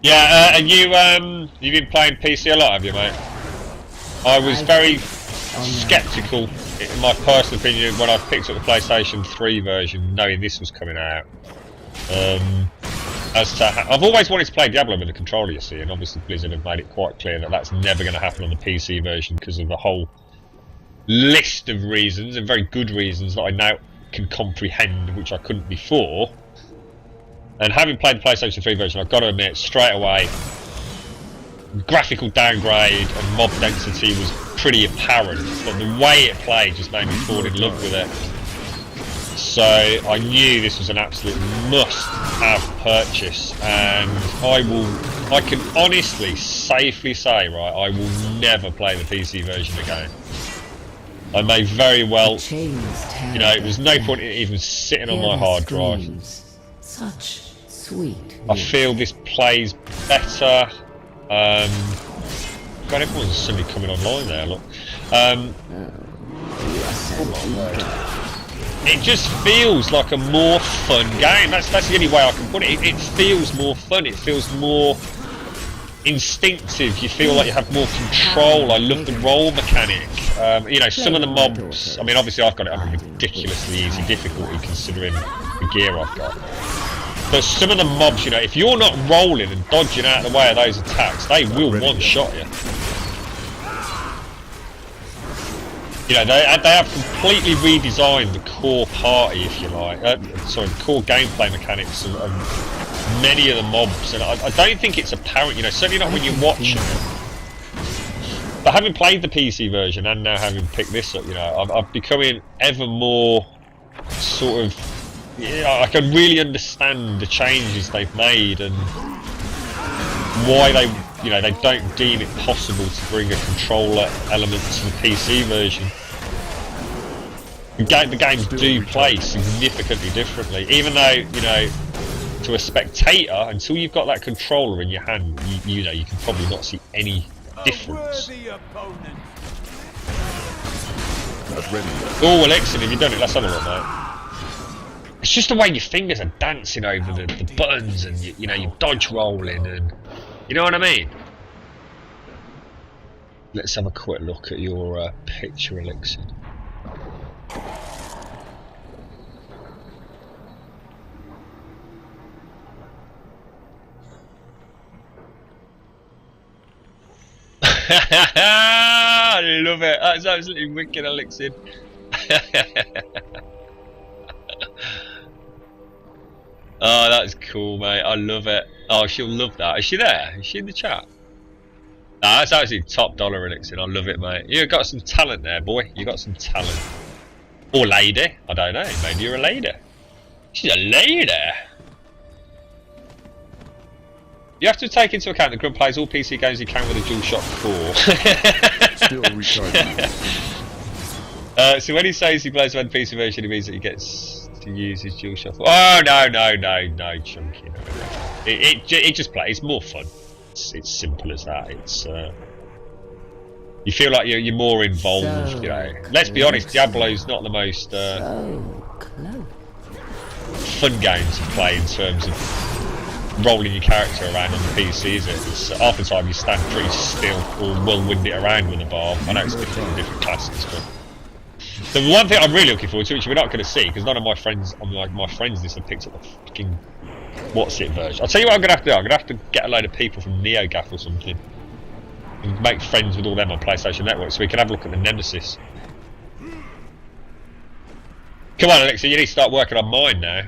Yeah, and you've been playing PC a lot, have you, mate? I was very sceptical, in my personal opinion, when I picked up the PlayStation 3 version, knowing this was coming out. As to I've always wanted to play Diablo with a controller, you see, and obviously Blizzard have made it quite clear that that's never going to happen on the PC version because of the whole list of reasons, and very good reasons that I now can comprehend, which I couldn't before. And having played the PlayStation 3 version, I've got to admit, straight away, graphical downgrade and mob density was pretty apparent, but the way it played just made me fall in love with it. So I knew this was an absolute must-have purchase, and I can honestly, safely say, right, I will never play the PC version again. I may very well, you know, there's no point in it even sitting on my hard drive. Such sweet. I feel this plays better. God, everyone's suddenly coming online there, look. Oh my word. It just feels like a more fun game. That's the only way I can put it. It feels more fun. It feels more instinctive. You feel like you have more control. I love the roll mechanic. You know, some of the mobs, I mean, obviously I've got it on a ridiculously easy difficulty considering the gear I've got. But some of the mobs, you know, if you're not rolling and dodging out of the way of those attacks, they will one-shot you. You know, they have completely redesigned the core party, if you like. Sorry, the core gameplay mechanics of many of the mobs, and I don't think it's apparent. You know, certainly not when you're watching it. But having played the PC version and now having picked this up, you know, I'm becoming ever more sort of. You know, I can really understand the changes they've made and why they, you know, they don't deem it possible to bring a controller element to the PC version. The games do play significantly differently, even though, you know, to a spectator, until you've got that controller in your hand, you know, you can probably not see any difference. Oh, well, excellent, have you done it? Let's have a look, mate. It's just the way your fingers are dancing over the buttons, and you know, you're dodge rolling, and you know what I mean? Let's have a quick look at your picture, Elixir. I love it. That's absolutely wicked, Elixir. Oh, that's cool, mate. I love it. Oh, she'll love that. Is she there? Is she in the chat? Nah, that's actually top dollar, Elixir. I love it, mate. You got some talent there, boy. You got some talent. Or lady. I don't know. Maybe you're a lady. She's a lady. You have to take into account that Grunt plays all PC games he can with a DualShock 4. Still recharging. So when he says he plays one PC version, he means that he gets to use his DualShock 4. Oh, no, Chunky. No. It just plays. It's more fun. It's simple as that. It's you feel like you're more involved. So you know. Let's be honest, Diablo's not the most fun game to play in terms of rolling your character around on the PC, is it? It's, half the time you stand pretty still or will wind it around with a bar. I know it's different in different classes, but the one thing I'm really looking forward to, which we're not going to see, because none of my friends, my friends list have picked up the fucking what's it version. I'll tell you what I'm going to have to do. I'm going to have to get a load of people from NeoGAF or something and make friends with all them on PlayStation Network so we can have a look at the Nemesis. Come on, Alexa, you need to start working on mine now.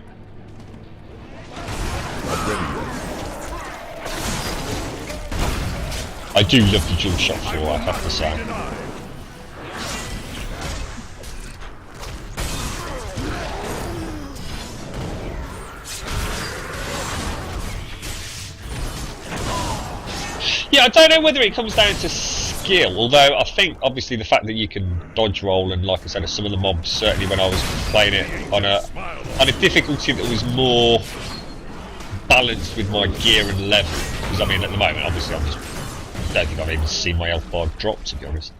I do love the DualShock 4, I have to say. Yeah, I don't know whether it comes down to skill, although I think obviously the fact that you can dodge roll and, like I said, some of the mobs, certainly when I was playing it on a difficulty that was more balanced with my gear and level, because I mean at the moment obviously I'm just, I don't think I've even seen my health bar drop, to be honest.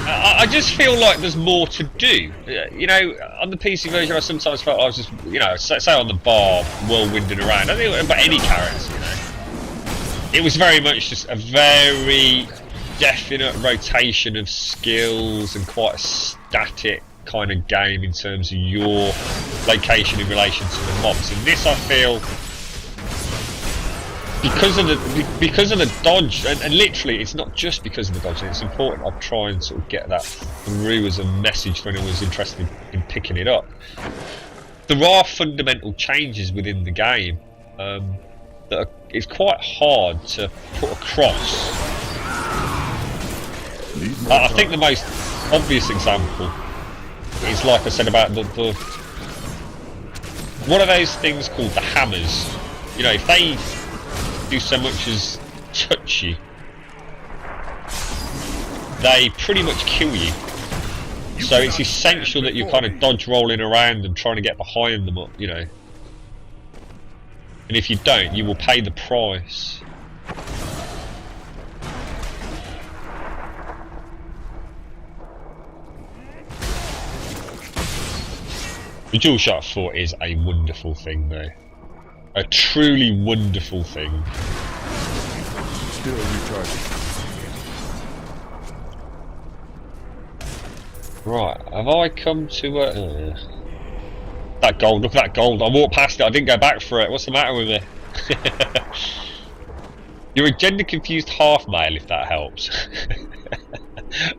I just feel like there's more to do. You know, on the PC version, I sometimes felt I was just, you know, say on the bar, whirlwinding around. I think about any character, you know. It was very much just a very definite rotation of skills and quite a static kind of game in terms of your location in relation to the mobs. In this, I feel, because of the dodge, and literally it's not just because of the dodge, and it's important I try and sort of get that through as a message for anyone who's interested in picking it up. There are fundamental changes within the game that it's quite hard to put across. I think the most obvious example is, like I said, about the one of those things called the hammers. You know, if they do so much as touch you, they pretty much kill you. So it's essential that you're kind of dodge rolling around and trying to get behind them, you know. And if you don't, you will pay the price. The DualShock 4 is a wonderful thing, though. A truly wonderful thing. Still recharging. Right, have I come to that gold, look at that gold. I walked past it, I didn't go back for it. What's the matter with me? You're a gender confused half male, if that helps.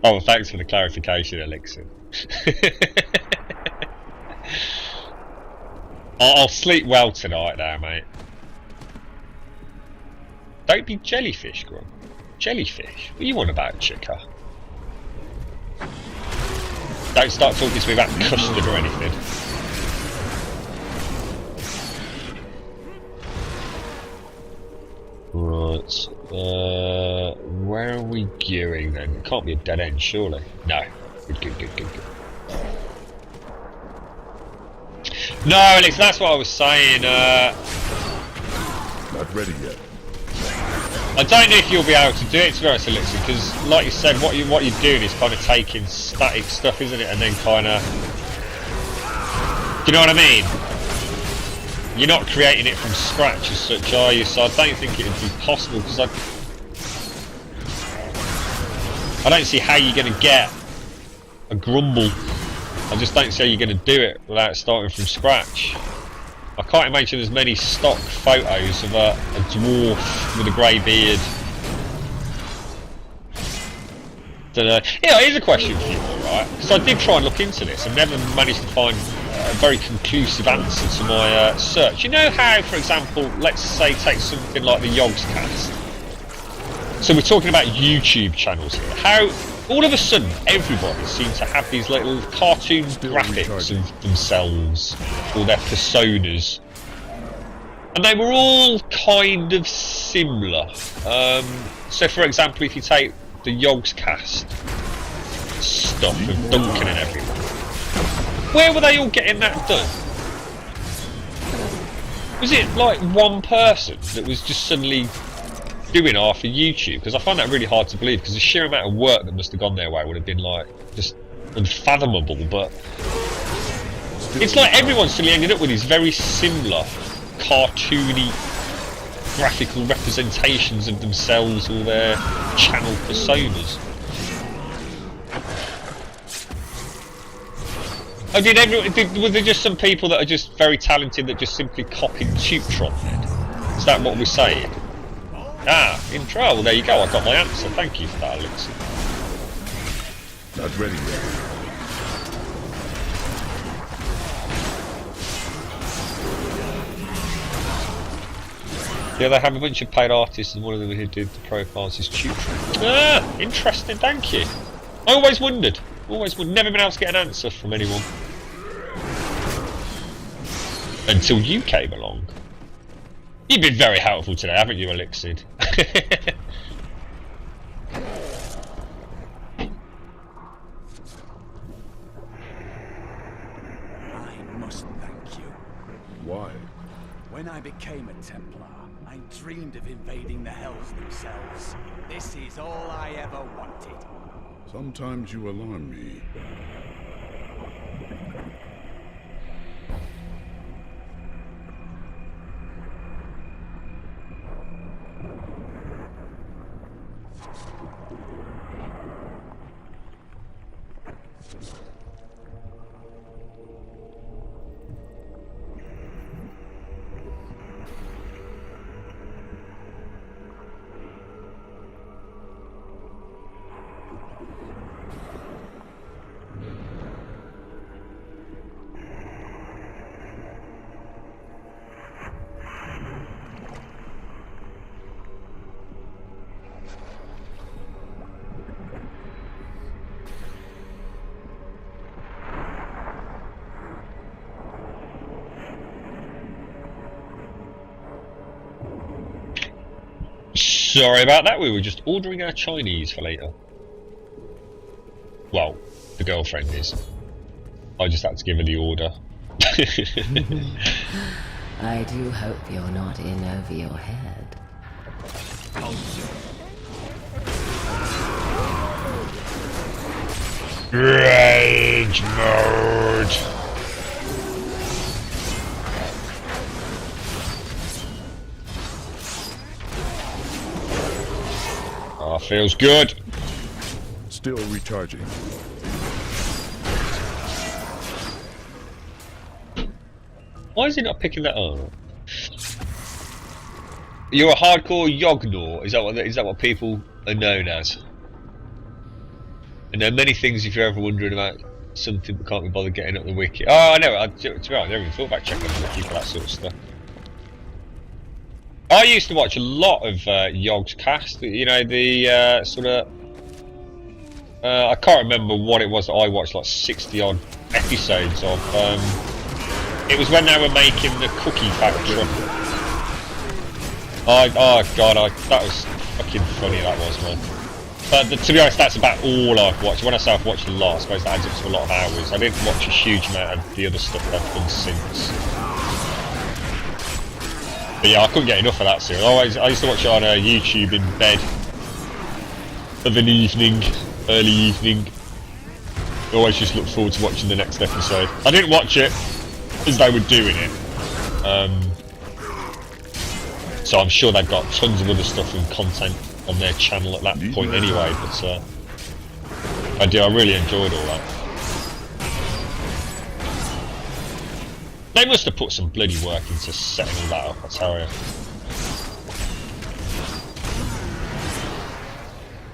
Oh, thanks for the clarification, Elixir. I'll sleep well tonight now, mate. Don't be jellyfish, Grum. Jellyfish? What are you on about, chica? Don't start talking to me about custard or anything. Right. Where are we gearing then? It can't be a dead end, surely. No. Good. No, Alex, that's what I was saying. Not ready yet. I don't know if you'll be able to do it, to be honest, Elixir, because, like you said, what you're doing is kind of taking static stuff, isn't it, and then kind of, do you know what I mean? You're not creating it from scratch as such, are you? So I don't think it would be possible, because I don't see how you're going to get a grumble. I just don't see how you're going to do it without starting from scratch. I can't imagine there's many stock photos of a dwarf with a grey beard. Yeah, here's a question for you, right? Because I did try and look into this and never managed to find a very conclusive answer to my search. You know how, for example, let's say take something like the Yogscast. So we're talking about YouTube channels here. How all of a sudden everybody seems to have these little cartoon graphics of themselves or their personas, and they were all kind of similar. So for example, if you take the Yogscast stuff of Duncan and everyone, where were they all getting that done? Was it like one person that was just suddenly doing half of YouTube? Because I find that really hard to believe, because the sheer amount of work that must have gone their way would have been like just unfathomable. But it's like everyone's suddenly ended up with these very similar cartoony graphical representations of themselves or their channel personas. Oh, were there just some people that are just very talented that just simply copied Tuptron then? Is that what we're saying? Ah, intro. Well, there you go. I got my answer. Thank you for that, Elixir. Not ready yet. Yeah, they have a bunch of paid artists, and one of them who did the profiles is Tuptron. Ah, interesting. Thank you. I always wondered. Never been able to get an answer from anyone until you came along. You've been very helpful today, haven't you, Elixir? I must thank you. Why? When I became a Templar, I dreamed of invading the Hells themselves. This is all I ever wanted. Sometimes you alarm me. Sorry about that, we were just ordering our Chinese for later. Well, the girlfriend is. I just had to give her the order. I do hope you're not in over your head. Rage mode! Oh, feels good. Still recharging. Why is he not picking that up? You're a hardcore Yoggnor, is that what people are known as? And there are many things if you're ever wondering about something that can't be bothered getting up the wiki. Oh, I know, to be honest, I never even thought about checking the wiki for that sort of stuff. I used to watch a lot of Yogg's cast, you know, the sort of... I can't remember what it was that I watched, like 60 odd episodes of. It was when they were making the Cookie Factory. Oh god, that was fucking funny, that was, man. But to be honest, that's about all I've watched. When I say I've watched a lot, I suppose that adds up to a lot of hours. I didn't watch a huge amount of the other stuff that I've done since. But yeah, I couldn't get enough of that series. I used to watch it on YouTube in bed of an evening, early evening. I always just look forward to watching the next episode. I didn't watch it as they were doing it. So I'm sure they've got tons of other stuff and content on their channel at that point anyway, but I really enjoyed all that. They must have put some bloody work into setting all that up, I tell you.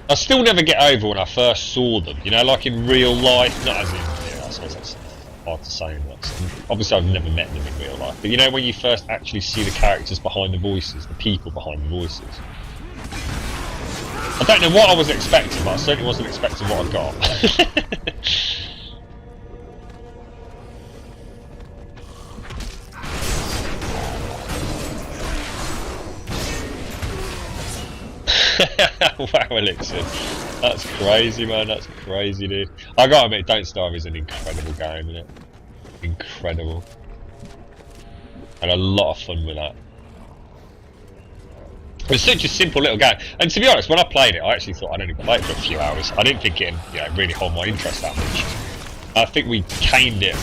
I still never get over when I first saw them, you know, like in real life, not as in, yeah, I suppose that's hard to say in that sense. Obviously I've never met them in real life, but you know when you first actually see the characters behind the voices, the people behind the voices. I don't know what I was expecting, but I certainly wasn't expecting what I got. Wow, Elixir. That's crazy, man. That's crazy, dude. I gotta admit, Don't Starve is an incredible game, isn't it? Incredible. Had a lot of fun with that. It was such a simple little game. And to be honest, when I played it, I actually thought I'd only play it for a few hours. I didn't think it, you know, really hold my interest that much. I think we caned it.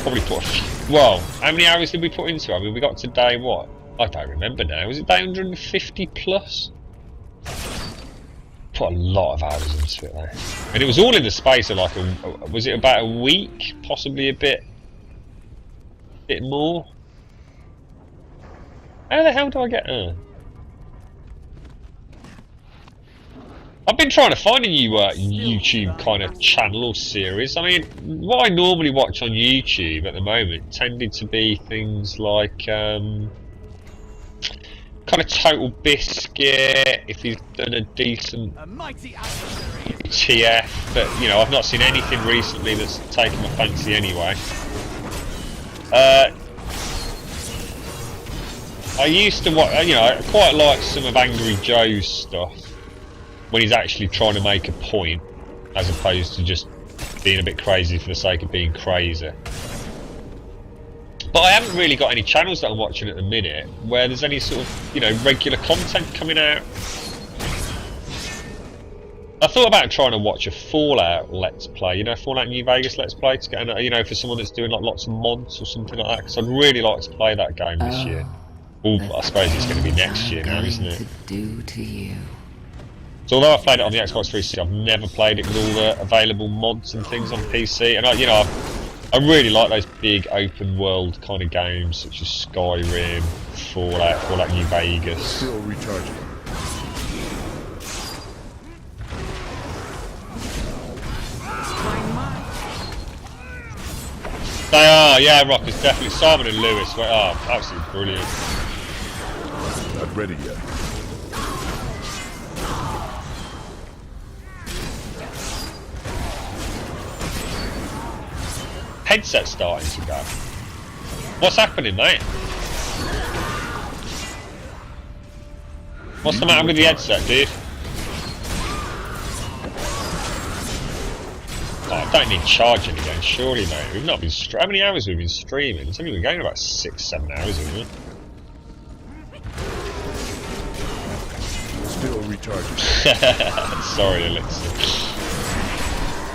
Probably put a few, well, how many hours did we put into it? I mean, we got to day what? I don't remember now. Was it day 150 plus? Put a lot of hours into it there. And it was all in the space of like was it about a week? Possibly a bit more? How the hell do I get I've been trying to find a new YouTube kind of channel or series. I mean, what I normally watch on YouTube at the moment tended to be things like kind of Total Biscuit, if he's done a decent TF, but you know, I've not seen anything recently that's taken my fancy anyway. I used to watch, you know, I quite like some of Angry Joe's stuff when he's actually trying to make a point, as opposed to just being a bit crazy for the sake of being crazy. But I haven't really got any channels that I'm watching at the minute where there's any sort of, you know, regular content coming out. I thought about trying to watch a Fallout Let's Play, you know, Fallout New Vegas Let's Play, to get, you know, for someone that's doing like lots of mods or something like that, because I'd really like to play that game this year. Well, I suppose it's going to be next year now, isn't it? To do to you. So although I played it on the Xbox 360, I've never played it with all the available mods and things on PC, and you know, I really like those big open world kind of games such as Skyrim, Fallout New Vegas. Still recharging. They are, yeah, Rockers, definitely. Simon and Lewis, absolutely brilliant. Not ready yet. Headset starting to go. What's happening, mate? What's the matter with the headset, dude? Oh, I don't need charging again, surely, mate. We've not been how many hours have we been streaming? It's only been going about 6-7 hours, isn't it? Still recharging. Sorry, Elixir.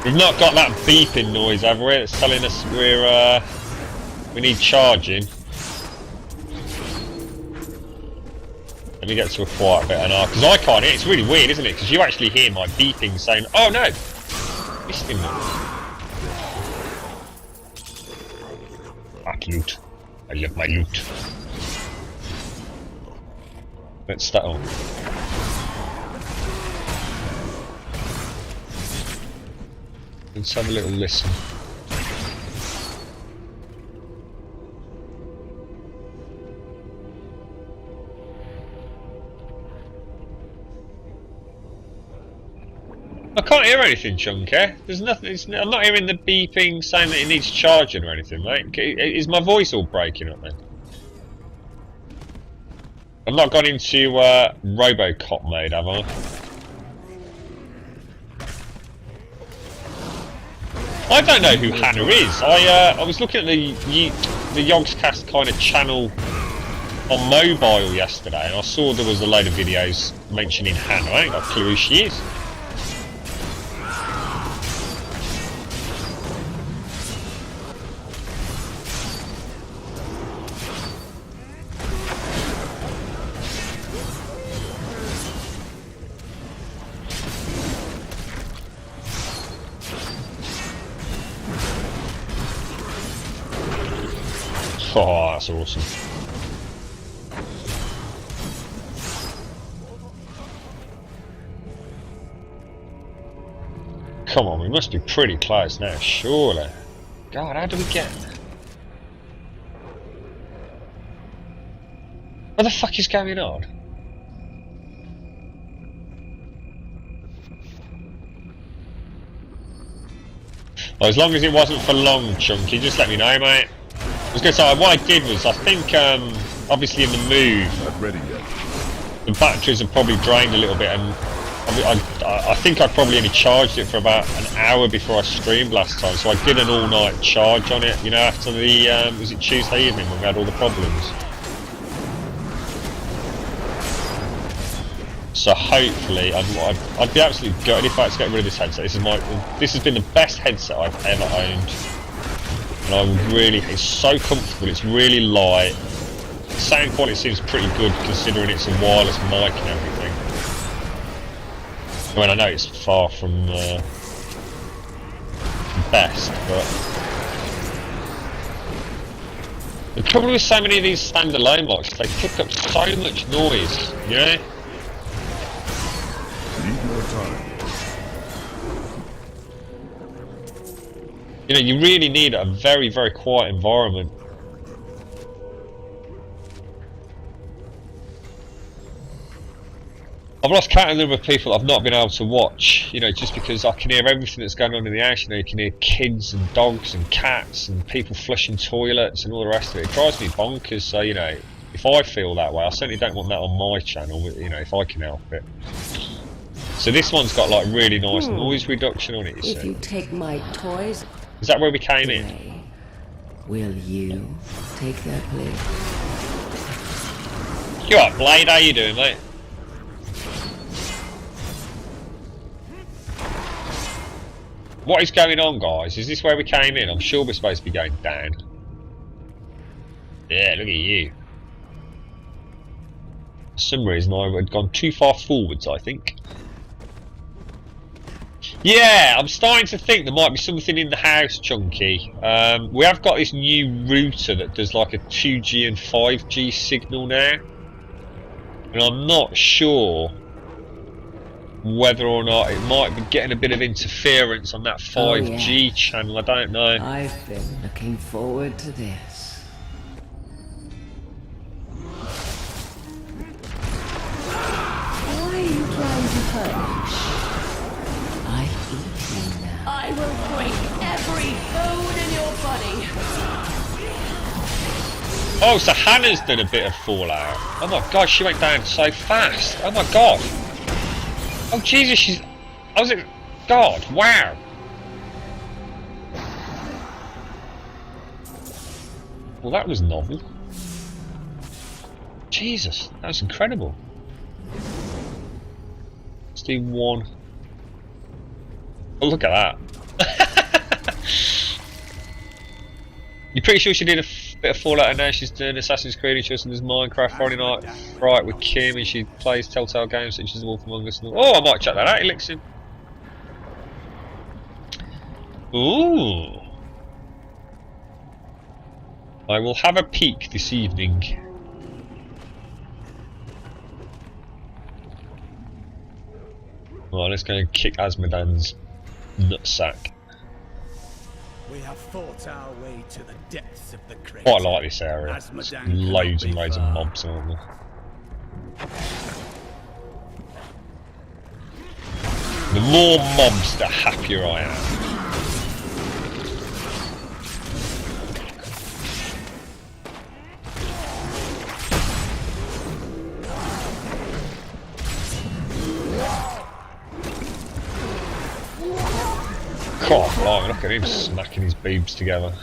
We've not got that beeping noise, have we? It's telling us we need charging. Let me get to a quiet bit, because I can't hear. It's really weird, isn't it? Because you actually hear my beeping saying, "Oh no, missed him." That loot. I love my loot. Let's start on. Let's have a little listen. I can't hear anything, Chunky. There's nothing. I'm not hearing the beeping saying that it needs charging or anything, mate. Is my voice all breaking up then? I've not gone into Robocop mode, have I? I don't know who Hannah is. I was looking at the Yogscast kind of channel on mobile yesterday, and I saw there was a load of videos mentioning Hannah. I ain't got a clue who she is. Oh, that's awesome. Come on, we must be pretty close now, surely. God, how do we get... What the fuck is going on? Well, as long as it wasn't for long, Chunky, just let me know, mate. I was going to say, what I did was, I think, obviously in the move, Not ready yet. the batteries have probably drained a little bit, and I think I probably only charged it for about an hour before I streamed last time, so I did an all-night charge on it, you know, after the, was it Tuesday evening when we had all the problems? So hopefully, I'd be absolutely gutted if I had to get rid of this headset. This has been the best headset I've ever owned. And I would really, it's so comfortable, it's really light. The sound quality seems pretty good considering it's a wireless mic and everything. I mean, I know it's far from the best, but... The trouble with so many of these standalone mics, they pick up so much noise, you know? Need more time. You know, you really need a very, very quiet environment. I've lost count of the number of people I've not been able to watch, you know, just because I can hear everything that's going on in the house. You know, you can hear kids and dogs and cats and people flushing toilets and all the rest of it. It drives me bonkers, so, you know, if I feel that way, I certainly don't want that on my channel, you know, if I can help it. So this one's got, like, really nice noise reduction on it, you see. If you take my toys Is that where we came in? away, will you take their place? You alright, Blade? How you doing, mate? What is going on, guys? Is this where we came in? I'm sure we're supposed to be going down. Yeah, look at you. For some reason I had gone too far forwards, I think. Yeah, I'm starting to think there might be something in the house, Chunky. We have got this new router that does like a 2G and 5G signal now. And I'm not sure whether or not it might be getting a bit of interference on that 5G channel. I don't know. I've been looking forward to this. Why are you trying to hurt? I'm eating now. I will break every bone in your body. Oh, so Hannah's done a bit of Fallout. Oh my god, she went down so fast. Oh my god. Oh Jesus, she's... I was... God, wow. Well, that was novel. Jesus, that was incredible. Let's do one. Oh, look at that. You're pretty sure she did a bit of Fallout and now she's doing Assassin's Creed and she also does Minecraft Friday Night Fright with Kim and she plays Telltale games such as The Wolf Among Us. Oh, I might check that out, Elixir. Ooh. I will have a peek this evening. Right, let's go and kick Asmodan's nutsack. We have fought our way to the depths of the crater. Quite like this area. There's loads and loads of mobs, aren't there? The more mobs, the happier I am. God, blimey, look at him smacking his boobs together.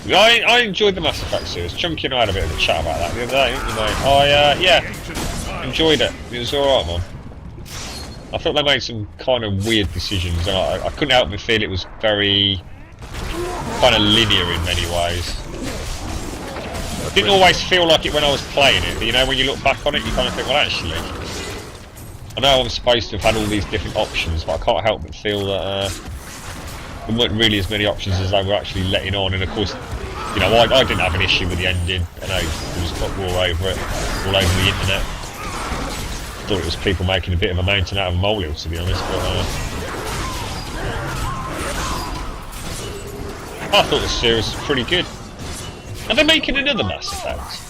I enjoyed the Mass Effect series. Chunky and I had a bit of a chat about that the other day, didn't we, mate? Yeah, enjoyed it. It was alright, man. I thought they made some kind of weird decisions, and I couldn't help but feel it was very kind of linear in many ways. It didn't always feel like it when I was playing it, but you know, when you look back on it, you kind of think, well, actually, I know I'm supposed to have had all these different options, but I can't help but feel that there weren't really as many options as they were actually letting on. And of course, you know, I didn't have an issue with the ending. I know there was uproar over it all over the internet. Thought it was people making a bit of a mountain out of a molehill, to be honest. But I thought the series was pretty good. Are they making another Mass Effect?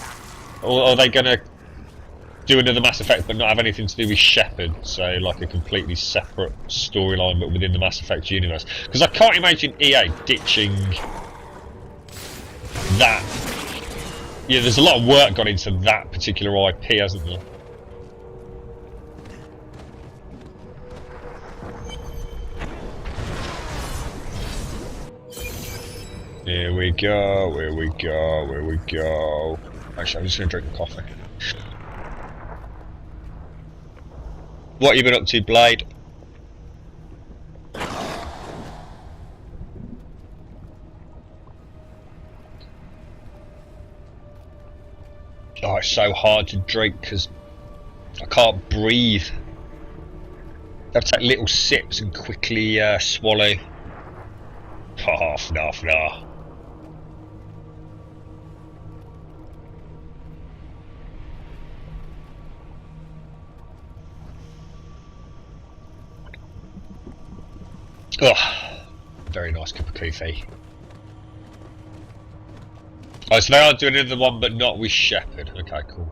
Or are they going to do another Mass Effect but not have anything to do with Shepard? So like a completely separate storyline but within the Mass Effect universe? Because I can't imagine EA ditching that. Yeah, there's a lot of work gone into that particular IP, hasn't there? Here we go, here we go, here we go. Actually, I'm just going to drink the coffee. What have you been up to, Blade? Oh, it's so hard to drink because I can't breathe. I have to take little sips and quickly swallow. Oh, no. Oh, very nice cup of coffee. Oh, so they are doing another one, but not with Shepard. Okay, cool.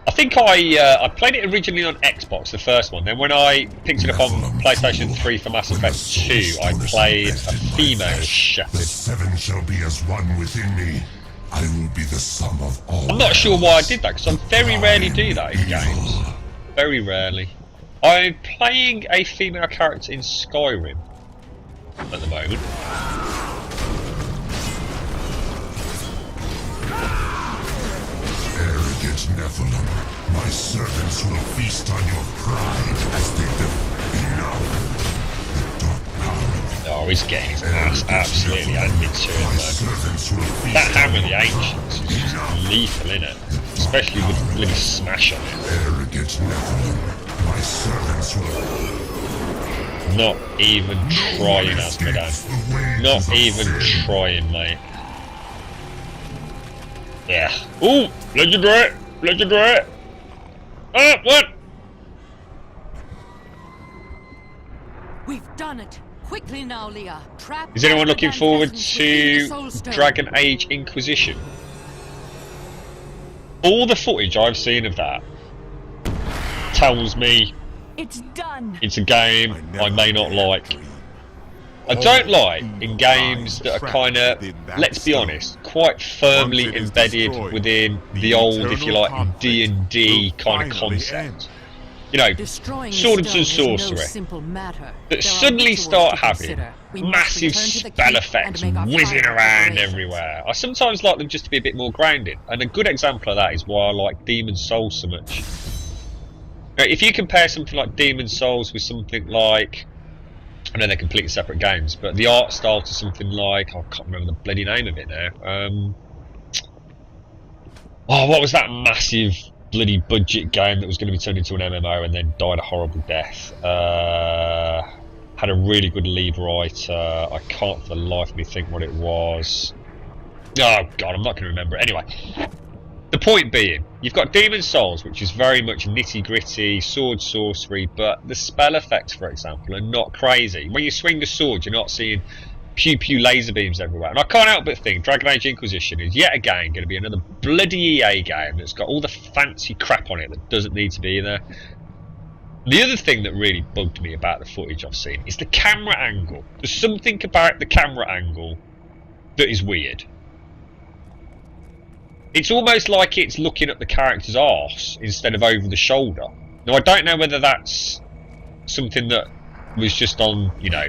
I think I played it originally on Xbox, the first one. Then when I picked it up on PlayStation 3 for Mass Effect 2, I played a female Shepard. The seven shall be as one within me. I will be the sum of all. I'm not sure why I did that, because I very rarely do that in games. Very rarely. I'm playing a female character in Skyrim at the moment. Nephilim. My servants will feast on your pride as they enough. The dark power Oh, he's getting his ass absolutely handed to him, my man. servants will feast That hammer of the ancients is just lethal, innit? Especially with the bloody smash on it. arrogant Nephilim. My servants will Not even trying, Asmodan. Not even trying, mate. Yeah. Ooh! Legendary! Legendary! Ah, what? We've done it. Quickly now, Leah. Trap Is anyone looking Asmodan forward peasants within the to Soul Stone. Dragon Age Inquisition? All the footage I've seen of that tells me It's done. it's a game I may not like. I don't like in games that are kind of, let's be honest, quite firmly embedded within the old, if you like, D&D kind of concept. You know, Destroying swords the and stone is sorcery no simple matter. that There are suddenly rituals start to having consider. We must massive return to the spell keep effects and make our whizzing final around preparations. everywhere. I sometimes like them just to be a bit more grounded, and a good example of that is why I like Demon's Souls so much. Now, if you compare something like Demon's Souls with something like, I know they're completely separate games, but the art style to something like, I can't remember the bloody name of it now. Oh, what was that massive bloody budget game that was going to be turned into an MMO and then died a horrible death? Had a really good lead writer. I can't for the life of me think what it was. Oh god, I'm not going to remember it. Anyway, the point being, you've got Demon's Souls, which is very much nitty gritty, sword sorcery, but the spell effects, for example, are not crazy. When you swing the sword, you're not seeing pew pew laser beams everywhere. And I can't help but think Dragon Age Inquisition is yet again going to be another bloody EA game that's got all the fancy crap on it that doesn't need to be there. The other thing that really bugged me about the footage I've seen is the camera angle. There's something about the camera angle that is weird. It's almost like it's looking at the character's arse instead of over the shoulder. Now, I don't know whether that's something that was just on, you know,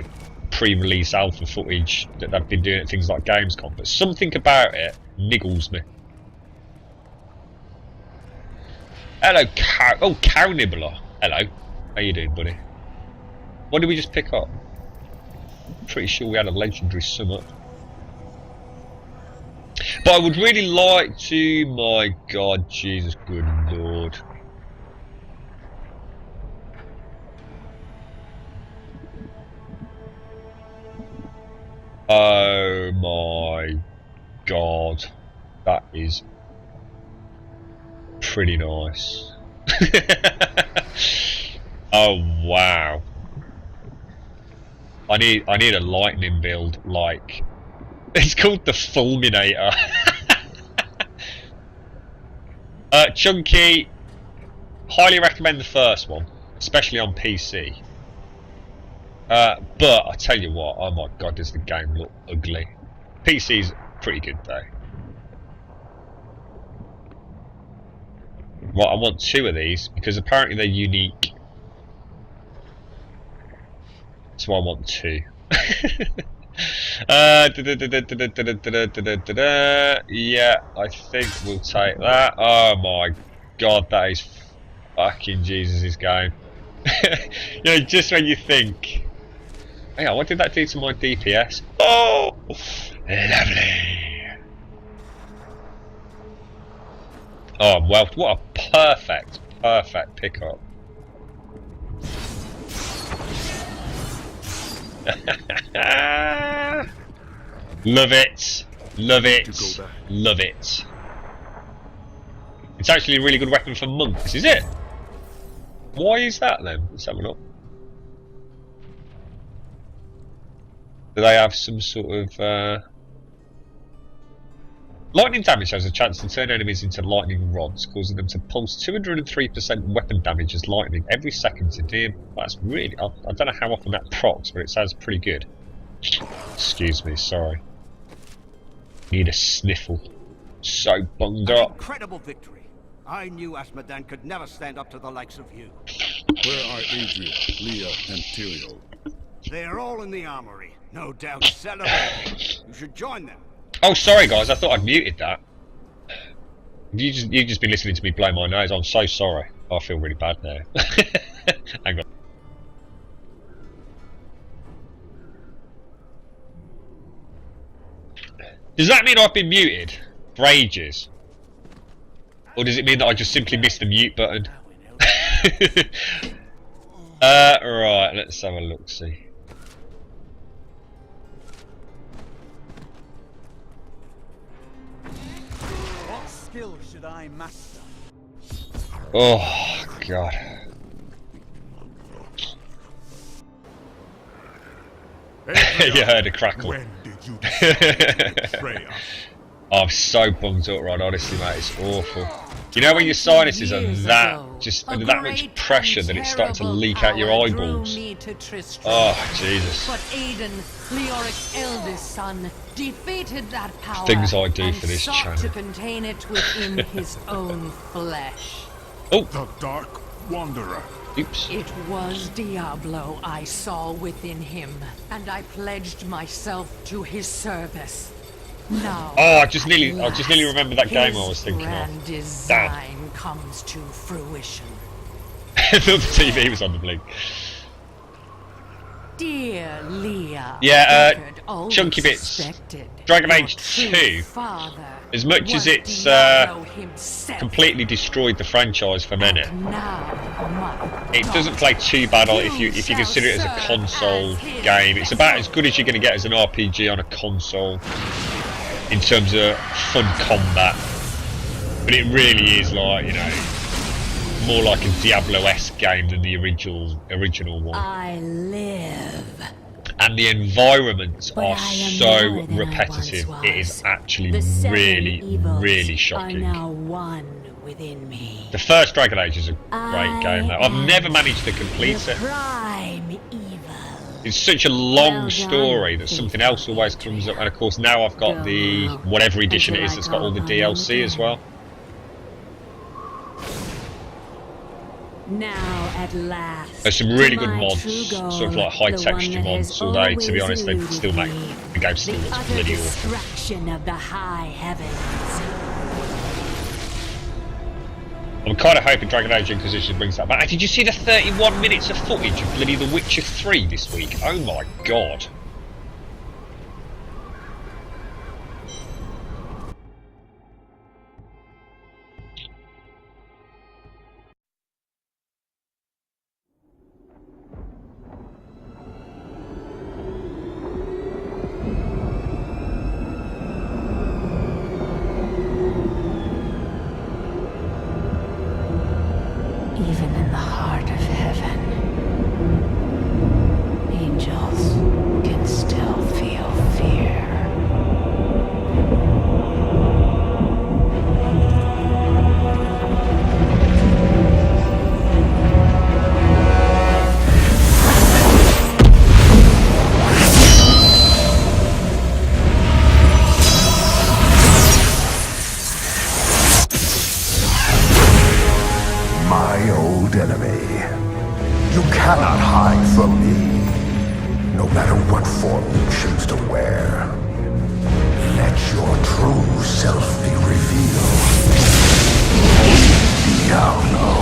pre-release alpha footage that they've been doing at things like Gamescom, but something about it niggles me. Hello, Cow. Oh, Cow Nibbler. Hello. How you doing, buddy? What did we just pick up? Pretty sure we had a legendary summit. But I would really like to... My God, Jesus, good Lord. Oh my God. That is pretty nice. Oh wow. I need a lightning build like... It's called the Fulminator. Chunky, highly recommend the first one, especially on PC. But I tell you what, oh my God, does the game look ugly. PC's pretty good though. Right, I want 2 of these because apparently they're unique. So I want 2. Yeah, I think we'll take that. Oh my God, that is fucking Jesus' game. You know, just when you think, hang on, what did that do to my DPS? Oh, lovely. Oh well, what a perfect pickup. Love it, love it, love it. It's actually a really good weapon for monks, is it? Why is that then? Let's have a look. Do they have some sort of lightning damage has a chance to turn enemies into lightning rods, causing them to pulse 203% weapon damage as lightning every second to deal. That's really... I don't know how often that procs, but it sounds pretty good. Excuse me, sorry. Need a sniffle. So bunged up. Incredible victory. I knew Asmodan could never stand up to the likes of you. Where are Adria, Leah, and Tyrael? They're all in the armory, no doubt celebrating. You should join them. Oh, sorry guys, I thought I'd muted that. You've just been listening to me blow my nose. I'm so sorry. I feel really bad now. Hang on. Does that mean I've been muted for ages? Or does it mean that I just simply missed the mute button? Right, let's have a look, see. What skill should I master? Oh, God. You heard a crackle. When did you decide to betray us? I'm so bunged up, right? Honestly, mate, it's awful. You know when your sinuses are that under that much pressure that it's starting to leak out your eyeballs. Oh, Jesus! But Aiden, Leoric's eldest son, defeated that power. Things I do and for this sought channel. to contain it within his own flesh. Oh, The Dark Wanderer. oops! It was Diablo I saw within him, and I pledged myself to his service. Now, Oh, I just nearly remembered that game I was thinking grand of. design comes to fruition. The TV was on the blink. Dear Leah, Yeah, record always Chunky Bits. suspected Dragon your Age true 2, father as much as was it's Diablo himself. completely destroyed the franchise for many. Now, my It doesn't play too bad if you consider it as a console game. It's about as good as you're going to get as an RPG on a console in terms of fun combat. But it really is like, you know, more like a Diablo-esque game than the original one. I live. And the environments But are I am so more than I repetitive. once It is was. actually The seven really, evils really are shocking. now one within me. The first DragonAge is a great I game though. I've am never managed to complete The it. prime evil. It's such a long Well done, story that something else always comes up, and of course now I've got the whatever edition it is that's got all the DLC as well. Now at last. There's some really to good my mods, true goal, sort of like high the texture one that mods, has although to be always honest they eluded still make me. the game still The looks utter bloody awful. destruction of the high heavens. I'm kind of hoping Dragon Age Inquisition brings that back. Did you see the 31 minutes of footage of bloody The Witcher 3 this week? Oh my god. Even in the heart of heaven, angels can still feel fear. My old enemy. You cannot hide from me, no matter what form you choose to wear. Let your true self be revealed. Diablo.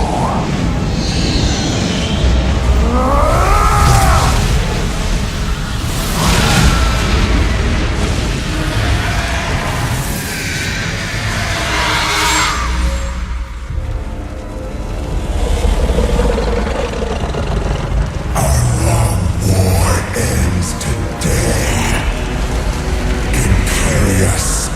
War ends today. Imperious.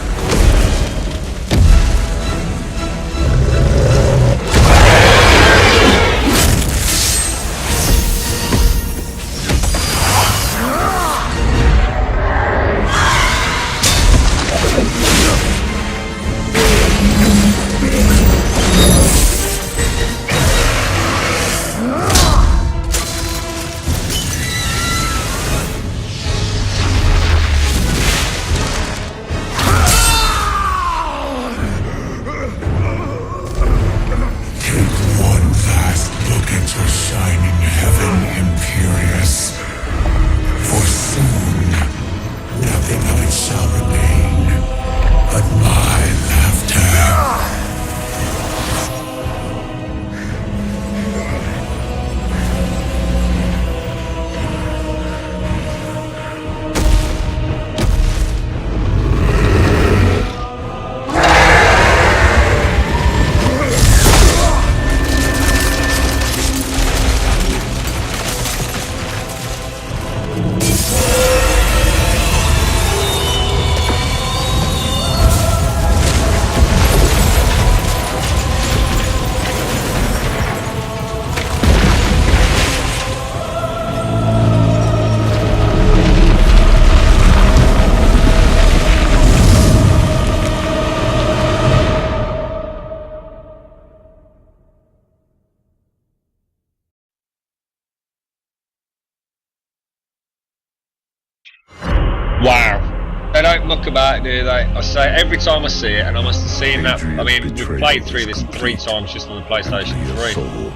Wow. They don't muck about, do they? I say every time I see it, and I must have seen that. I mean, we've played through this 3 times just on the PlayStation 3. Soul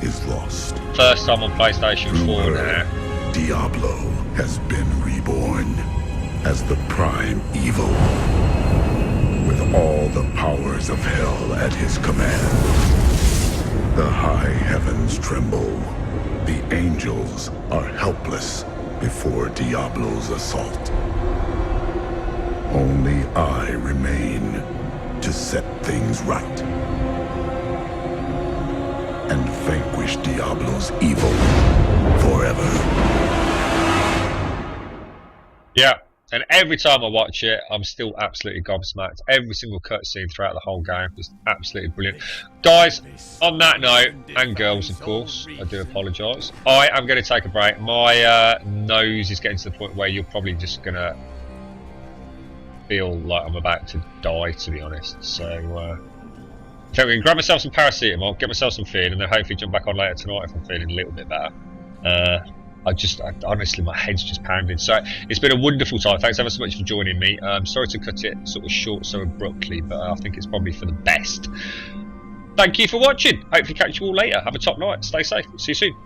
is lost. First time on PlayStation 4 now. Diablo has been reborn as the prime evil, with all the powers of hell at his command. The high heavens tremble. The angels are helpless before Diablo's assault. Only I remain to set things right and vanquish Diablo's evil forever. Yeah, and every time I watch it, I'm still absolutely gobsmacked. Every single cutscene throughout the whole game is absolutely brilliant. Guys, on that note, and girls of course, I do apologise. I am going to take a break. My nose is getting to the point where you're probably just going to feel like I'm about to die, to be honest. So, so I'm going to grab myself some paracetamol, get myself some feed, and then hopefully jump back on later tonight if I'm feeling a little bit better. Honestly, my head's just pounding. So it's been a wonderful time. Thanks ever so much for joining me. Sorry to cut it sort of short so abruptly, but I think it's probably for the best. Thank you for watching. Hopefully catch you all later. Have a top night. Stay safe. See you soon.